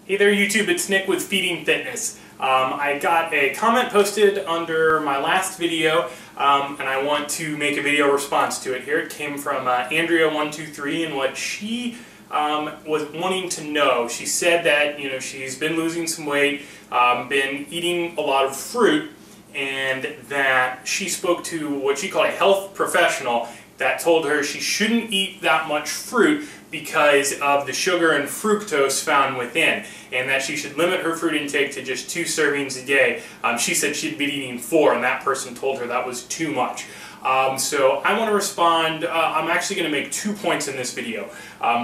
Hey there YouTube, it's Nick with Feeding Fitness. I got a comment posted under my last video and I want to make a video response to it here. It came from Andrea123, and what she was wanting to know. She said that she's been losing some weight, been eating a lot of fruit, and that she spoke to what she called a health professional that told her she shouldn't eat that much fruit because of the sugar and fructose found within, and that she should limit her fruit intake to just 2 servings a day. She said she'd been eating 4, and that person told her that was too much. So I want to respond. I'm actually going to make 2 points in this video.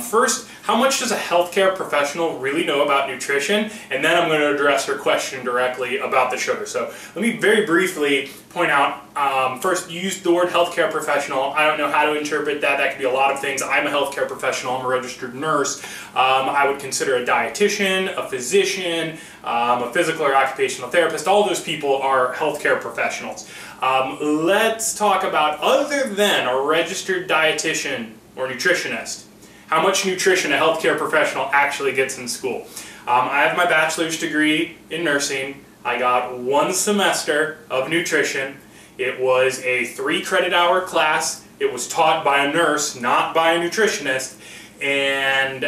First, how much does a healthcare professional really know about nutrition? And then I'm going to address her question directly about the sugar. So let me very briefly point out, first, you used the word healthcare professional. I don't know how to interpret that. That could be a lot of things. I'm a healthcare professional. I'm a registered nurse. I would consider a dietitian, a physician, a physical or occupational therapist. All those people are healthcare professionals. Let's talk about, other than a registered dietitian or nutritionist, how much nutrition a healthcare professional actually gets in school. I have my bachelor's degree in nursing. I got 1 semester of nutrition. It was a 3-credit-hour class. It was taught by a nurse, not by a nutritionist, and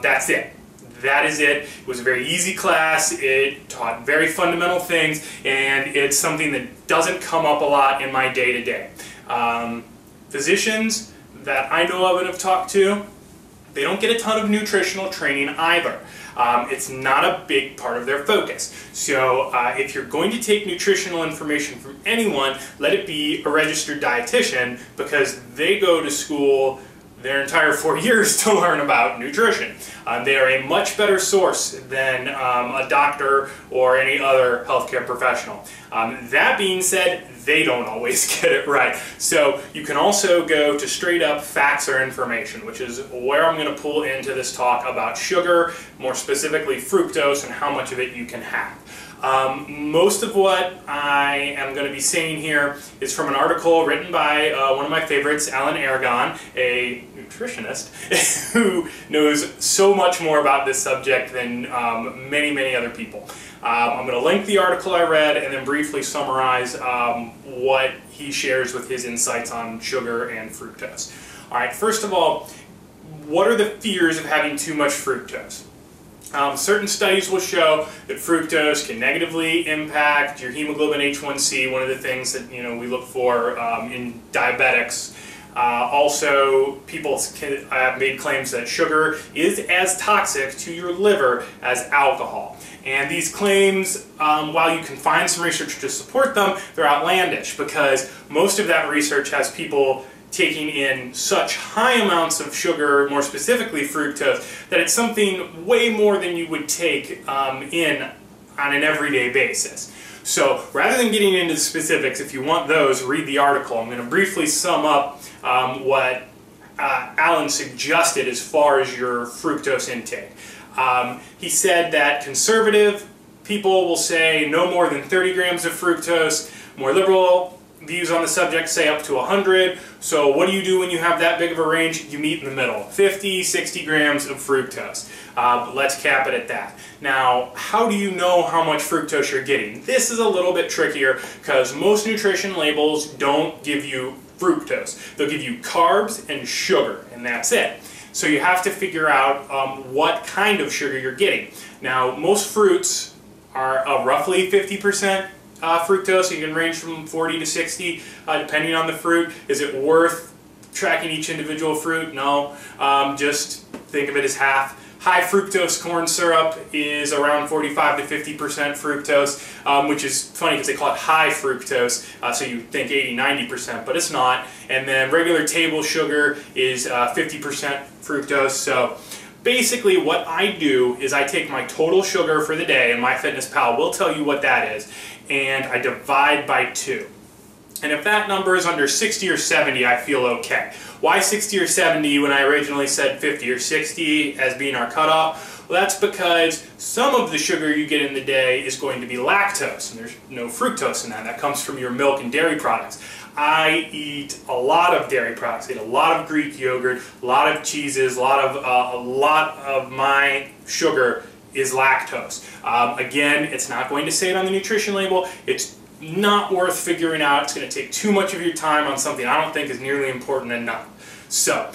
that's it. That is it. It was a very easy class. It taught very fundamental things, and it's something that doesn't come up a lot in my day-to-day. Physicians that I know of and have talked to, they don't get a ton of nutritional training either. It's not a big part of their focus. So if you're going to take nutritional information from anyone, let it be a registered dietitian, because they go to school their entire 4 years to learn about nutrition. They are a much better source than a doctor or any other healthcare professional. That being said, they don't always get it right. So you can also go to straight up facts or information, which is where I'm going to pull into this talk about sugar, more specifically fructose, and how much of it you can have. Most of what I am going to be saying here is from an article written by one of my favorites, Alan Aragon, a nutritionist who knows so much more about this subject than many other people. I'm going to link the article I read and then briefly summarize what he shares with his insights on sugar and fructose. Alright, first of all, what are the fears of having too much fructose? Certain studies will show that fructose can negatively impact your hemoglobin H1C, one of the things that we look for in diabetics. Also, people have made claims that sugar is as toxic to your liver as alcohol. And these claims, while you can find some research to support them, they're outlandish, because most of that research has people taking in such high amounts of sugar, more specifically fructose, that it's something way more than you would take in on an everyday basis. So rather than getting into the specifics, if you want those, read the article. I'm going to briefly sum up what Alan suggested as far as your fructose intake. He said that conservative people will say no more than 30 grams of fructose. More liberal views on the subject say up to 100. So what do you do when you have that big of a range? You meet in the middle, 50, 60 grams of fructose. Let's cap it at that. Now, how do you know how much fructose you're getting? This is a little bit trickier, because most nutrition labels don't give you fructose. They'll give you carbs and sugar, and that's it. So you have to figure out what kind of sugar you're getting. Now, most fruits are roughly 50% fructose. You can range from 40 to 60 depending on the fruit. Is it worth tracking each individual fruit? No. Just think of it as half. High fructose corn syrup is around 45 to 50% fructose, which is funny because they call it high fructose, so you think 80-90%, but it's not. And then regular table sugar is 50% fructose. So basically what I do is I take my total sugar for the day, and MyFitnessPal will tell you what that is, and I divide by 2. And if that number is under 60 or 70, I feel okay. Why 60 or 70 when I originally said 50 or 60 as being our cutoff? Well, that's because some of the sugar you get in the day is going to be lactose, and there's no fructose in that. That comes from your milk and dairy products. I eat a lot of dairy products. I eat a lot of Greek yogurt, a lot of cheeses, a lot of my sugar is lactose. Again, it's not going to say it on the nutrition label. It's not worth figuring out. It's going to take too much of your time on something I don't think is nearly important enough. So,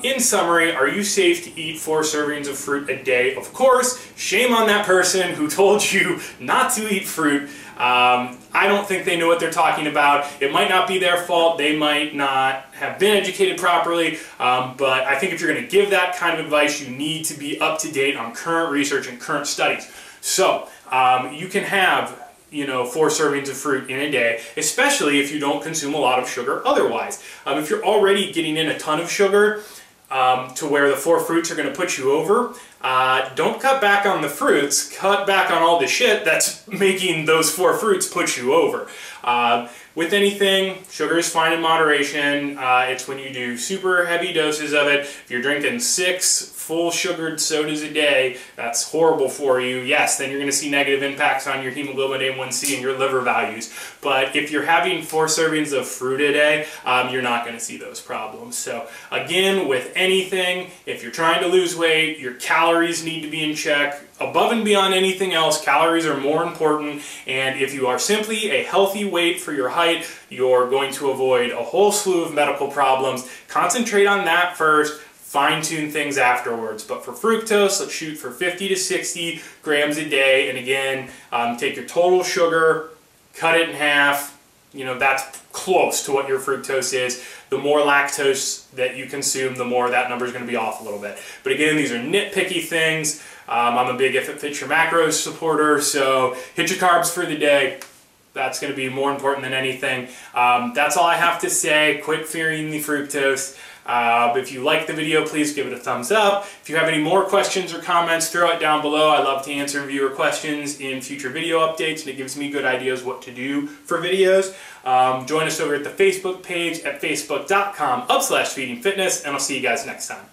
in summary, are you safe to eat 4 servings of fruit a day? Of course. Shame on that person who told you not to eat fruit. I don't think they know what they're talking about. It might not be their fault. They might not have been educated properly. But I think if you're going to give that kind of advice, you need to be up to date on current research and current studies. So, you can have 4 servings of fruit in a day, especially if you don't consume a lot of sugar otherwise. If you're already getting in a ton of sugar to where the 4 fruits are going to put you over, don't cut back on the fruits, cut back on all the shit that's making those 4 fruits put you over. With anything, sugar is fine in moderation. It's when you do super heavy doses of it. If you're drinking 6 full sugared sodas a day, that's horrible for you. Yes, then you're going to see negative impacts on your hemoglobin A1C and your liver values. But if you're having 4 servings of fruit a day, you're not going to see those problems. So again, with anything, if you're trying to lose weight, your calories need to be in check. Above and beyond anything else, calories are more important, and if you are simply a healthy weight for your height, you're going to avoid a whole slew of medical problems. Concentrate on that first, fine-tune things afterwards. But for fructose, let's shoot for 50 to 60 grams a day, and again, take your total sugar, cut it in half. That's close to what your fructose is. The more lactose that you consume, the more that number is going to be off a little bit. But again, these are nitpicky things. I'm a big if it fits your macros supporter, so hit your carbs for the day. That's going to be more important than anything. That's all I have to say. Quit fearing the fructose. If you like the video, please give it a thumbs up. If you have any more questions or comments, throw it down below. I love to answer viewer questions in future video updates, and it gives me good ideas what to do for videos. Join us over at the Facebook page at facebook.com/feedingfitness, and I'll see you guys next time.